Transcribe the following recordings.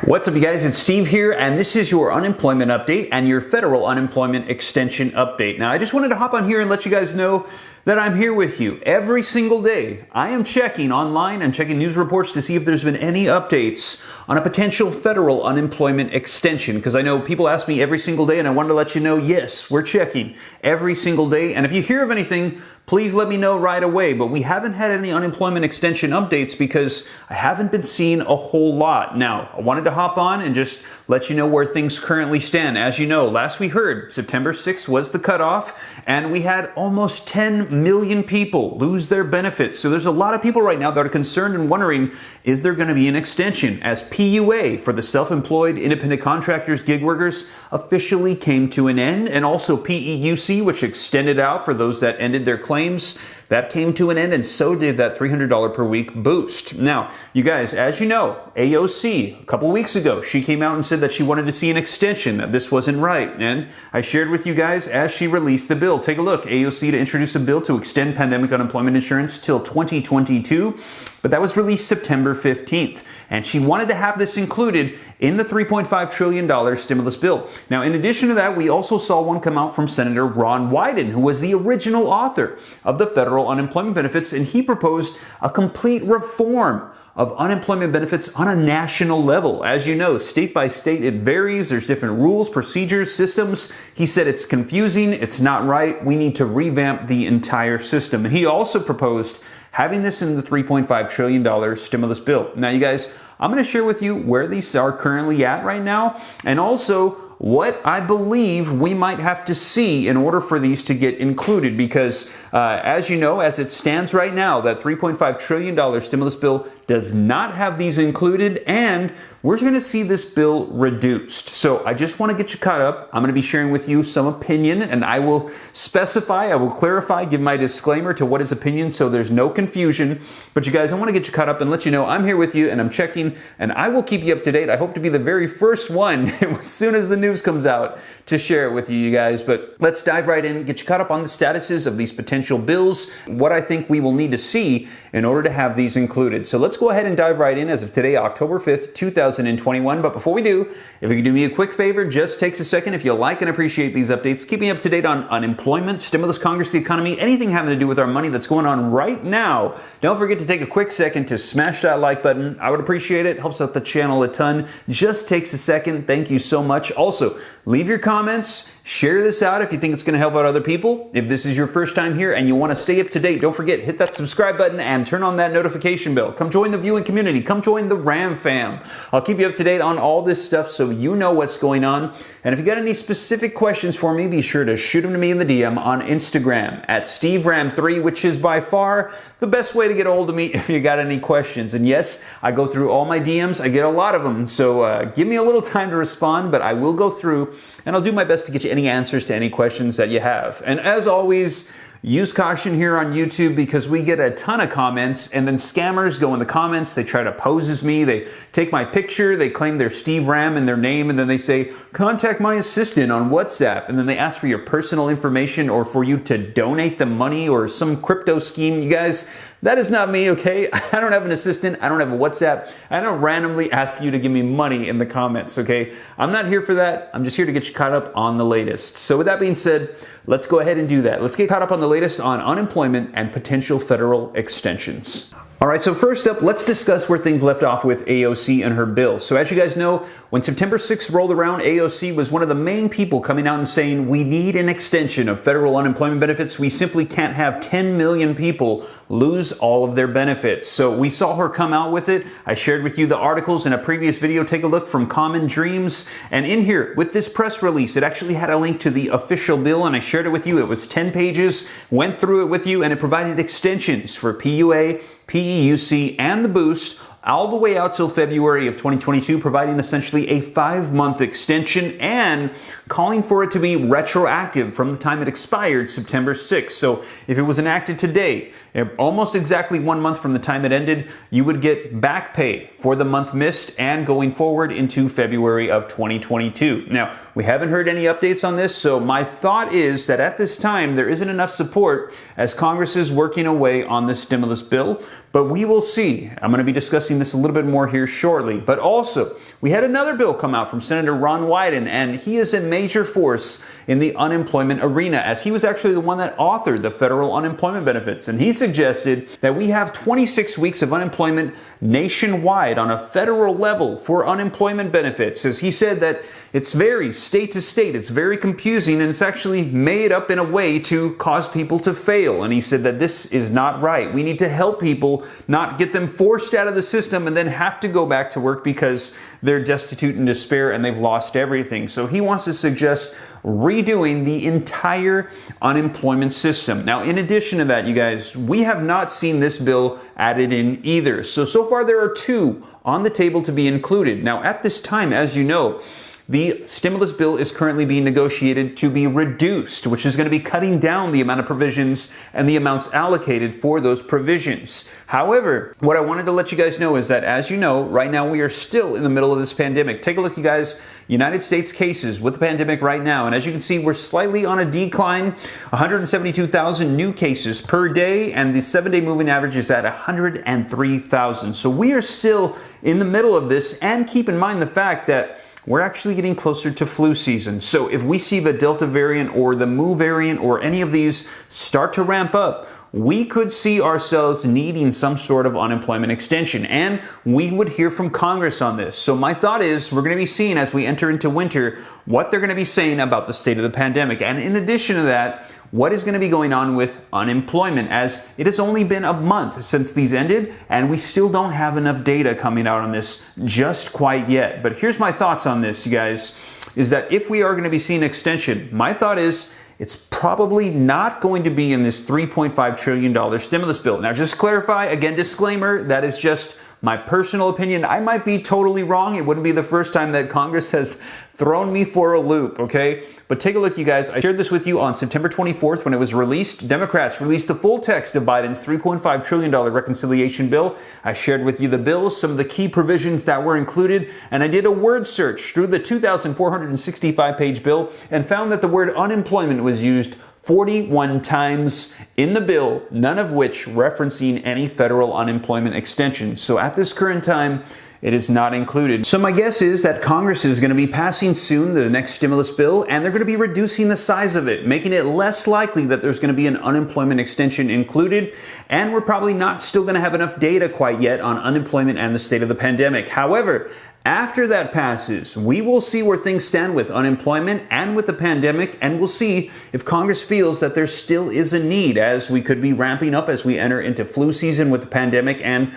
What's up, you guys? It's Steve here, and this is your unemployment update and your federal unemployment extension update. Now, I just wanted to hop on here and let you guys know that I'm here with you every single day. I am checking online and checking news reports to see if there's been any updates on a potential federal unemployment extension, because I know people ask me every single day, and I wanted to let you know, yes, we're checking every single day. And if you hear of anything, please let me know right away. But we haven't had any unemployment extension updates because I haven't been seeing a whole lot. Now, I wanted to hop on and just let you know where things currently stand. As you know, last we heard, September 6th was the cutoff, and we had almost 10 million people lose their benefits. So there's a lot of people right now that are concerned and wondering, is there going to be an extension? As PUA for the self-employed independent contractors, gig workers, officially came to an end, and also PEUC, which extended out for those that ended their claims, that came to an end, and so did that $300 per week boost. Now, you guys, as you know, AOC, a couple weeks ago, she came out and said that she wanted to see an extension, that this wasn't right. And I shared with you guys as she released the bill. Take a look. AOC to introduce a bill to extend pandemic unemployment insurance till 2022. But that was released September 15th. And she wanted to have this included in the $3.5 trillion stimulus bill. Now, in addition to that, we also saw one come out from Senator Ron Wyden, who was the original author of the federal unemployment benefits, and he proposed a complete reform of unemployment benefits on a national level. As you know, state by state, it varies. There's different rules, procedures, systems. He said it's confusing, it's not right. We need to revamp the entire system. And he also proposed having this in the $3.5 trillion stimulus bill. Now, you guys, I'm going to share with you where these are currently at right now, and also what I believe we might have to see in order for these to get included, because as you know, as it stands right now, that $3.5 trillion stimulus bill does not have these included, and we're going to see this bill reduced. So I just want to get you caught up. I'm going to be sharing with you some opinion, and I will specify, I will clarify, give my disclaimer to what is opinion so there's no confusion. But you guys, I want to get you caught up and let you know I'm here with you, and I'm checking, and I will keep you up to date. I hope to be the very first one as soon as the news comes out to share it with you guys. But let's dive right in, get you caught up on the statuses of these potential bills, what I think we will need to see in order to have these included. So let's go ahead and dive right in as of today, October 5th, 2021. But before we do, if you could do me a quick favor, just takes a second. If you like and appreciate these updates, keep me up to date on unemployment, stimulus, Congress, the economy, anything having to do with our money that's going on right now. Don't forget to take a quick second to smash that like button. I would appreciate it. Helps out the channel a ton. Just takes a second. Thank you so much. Also, leave your comments. Share this out if you think it's going to help out other people. If this is your first time here and you want to stay up to date, don't forget, hit that subscribe button and turn on that notification bell. Come join the viewing community. Come join the Ram fam. I'll keep you up to date on all this stuff so you know what's going on. And if you got any specific questions for me, be sure to shoot them to me in the DM on Instagram at SteveRam3, which is by far the best way to get a hold of me if you got any questions. And yes, I go through all my DMs. I get a lot of them. So give me a little time to respond, but I will go through and I'll do my best to get you any answers to any questions that you have. And as always, use caution here on YouTube because we get a ton of comments, and then scammers go in the comments. They try to pose as me. They take my picture. They claim they're Steve Ram in their name, and then they say, contact my assistant on WhatsApp. And then they ask for your personal information or for you to donate the money or some crypto scheme. You guys, that is not me, okay? I don't have an assistant. I don't have a WhatsApp. I don't randomly ask you to give me money in the comments, okay? I'm not here for that. I'm just here to get you caught up on the latest. So with that being said, let's go ahead and do that. Let's get caught up on the latest on unemployment and potential federal extensions. All right, so first up, let's discuss where things left off with AOC and her bill. So as you guys know, when September 6th rolled around, AOC was one of the main people coming out and saying, we need an extension of federal unemployment benefits. We simply can't have 10 million people lose all of their benefits. So we saw her come out with it. I shared with you the articles in a previous video. Take a look from Common Dreams. And in here, with this press release, it actually had a link to the official bill, and I shared it with you. It was 10 pages, went through it with you, and it provided extensions for PUA, PEUC, and the boost all the way out till February of 2022, providing essentially a 5-month extension and calling for it to be retroactive from the time it expired September 6th. So if it was enacted today, almost exactly 1 month from the time it ended, you would get back pay for the month missed and going forward into February of 2022. Now, We haven't heard any updates on this, so my thought is that at this time there isn't enough support as Congress is working away on the stimulus bill, but we will see. I'm going to be discussing this a little bit more here shortly. But also, we had another bill come out from Senator Ron Wyden, and he is a major force in the unemployment arena, as he was actually the one that authored the federal unemployment benefits. And he suggested that we have 26 weeks of unemployment nationwide on a federal level for unemployment benefits, as he said that it's varies state to state, it's very confusing, and it's actually made up in a way to cause people to fail. And he said that this is not right. We need to help people, not get them forced out of the system and then have to go back to work because they're destitute and despair and they've lost everything. So he wants to suggest redoing the entire unemployment system. Now, in addition to that, you guys, we have not seen this bill added in either. So far there are two on the table to be included. Now, at this time, as you know, the stimulus bill is currently being negotiated to be reduced, which is going to be cutting down the amount of provisions and the amounts allocated for those provisions. However, what I wanted to let you guys know is that, as you know, right now we are still in the middle of this pandemic. Take a look, you guys, United States cases with the pandemic right now. And as you can see, we're slightly on a decline, 172,000 new cases per day, and the 7-day moving average is at 103,000. So we are still in the middle of this, and keep in mind the fact that we're actually getting closer to flu season. So if we see the Delta variant or the Mu variant or any of these start to ramp up, we could see ourselves needing some sort of unemployment extension, and we would hear from Congress on this. So my thought is we're going to be seeing, as we enter into winter, what they're going to be saying about the state of the pandemic. And in addition to that, what is going to be going on with unemployment, as it has only been a month since these ended, and we still don't have enough data coming out on this just quite yet. But here's my thoughts on this, you guys, is that if we are going to be seeing extension, my thought is it's probably not going to be in this $3.5 trillion stimulus bill. Now, just to clarify, again, disclaimer, that is just my personal opinion. I might be totally wrong. It wouldn't be the first time that Congress has thrown me for a loop, okay? But take a look, you guys. I shared this with you on September 24th when it was released. Democrats released the full text of Biden's $3.5 trillion reconciliation bill. I shared with you the bill, some of the key provisions that were included, and I did a word search through the 2,465-page bill and found that the word unemployment was used 41 times in the bill, none of which referencing any federal unemployment extension. So at this current time, it is not included. So my guess is that Congress is going to be passing soon the next stimulus bill, and they're going to be reducing the size of it, making it less likely that there's going to be an unemployment extension included. And we're probably not still going to have enough data quite yet on unemployment and the state of the pandemic. However, after that passes, we will see where things stand with unemployment and with the pandemic, and we'll see if Congress feels that there still is a need, as we could be ramping up as we enter into flu season with the pandemic, and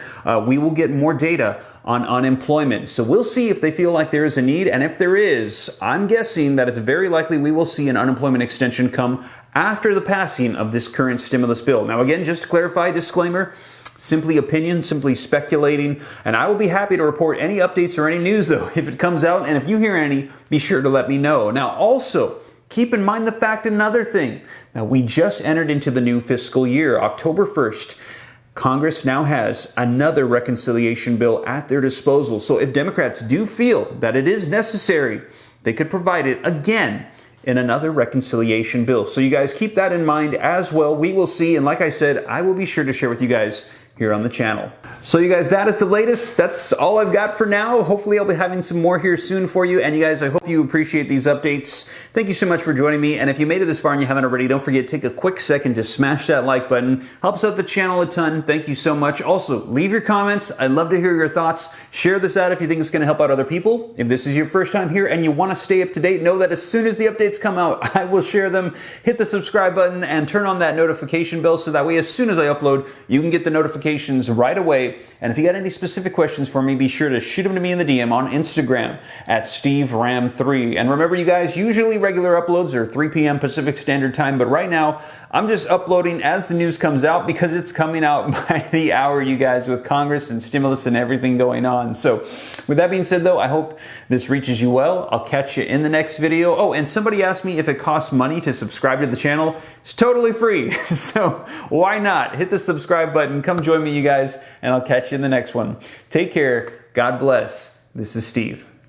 we will get more data on unemployment. So we'll see if they feel like there is a need, and if there is, I'm guessing that it's very likely we will see an unemployment extension come after the passing of this current stimulus bill. Now again, just to clarify, disclaimer, simply opinion, simply speculating, and I will be happy to report any updates or any news though if it comes out, and if you hear any, be sure to let me know. Now also, keep in mind the fact, another thing, now we just entered into the new fiscal year, October 1st. Congress now has another reconciliation bill at their disposal. So if Democrats do feel that it is necessary, they could provide it again in another reconciliation bill. So you guys keep that in mind as well. We will see. And like I said, I will be sure to share with you guys here on the channel. So you guys, that is the latest. That's all I've got for now. Hopefully I'll be having some more here soon for you. And you guys, I hope you appreciate these updates. Thank you so much for joining me. And if you made it this far and you haven't already, don't forget, take a quick second to smash that like button. Helps out the channel a ton. Thank you so much. Also, leave your comments. I'd love to hear your thoughts. Share this out if you think it's going to help out other people. If this is your first time here and you want to stay up to date, know that as soon as the updates come out, I will share them. Hit the subscribe button and turn on that notification bell so that way as soon as I upload, you can get the notifications right away. And if you got any specific questions for me, be sure to shoot them to me in the DM on Instagram at SteveRam3. And remember, you guys, usually regular uploads are 3 p.m. Pacific Standard Time, but right now I'm just uploading as the news comes out because it's coming out by the hour, you guys, with Congress and stimulus and everything going on. So with that being said, though, I hope this reaches you well. I'll catch you in the next video. Oh, and somebody asked me if it costs money to subscribe to the channel. It's totally free. So why not? Hit the subscribe button. Come join me, you guys, and I'll catch you in the next one. Take care. God bless. This is Steve.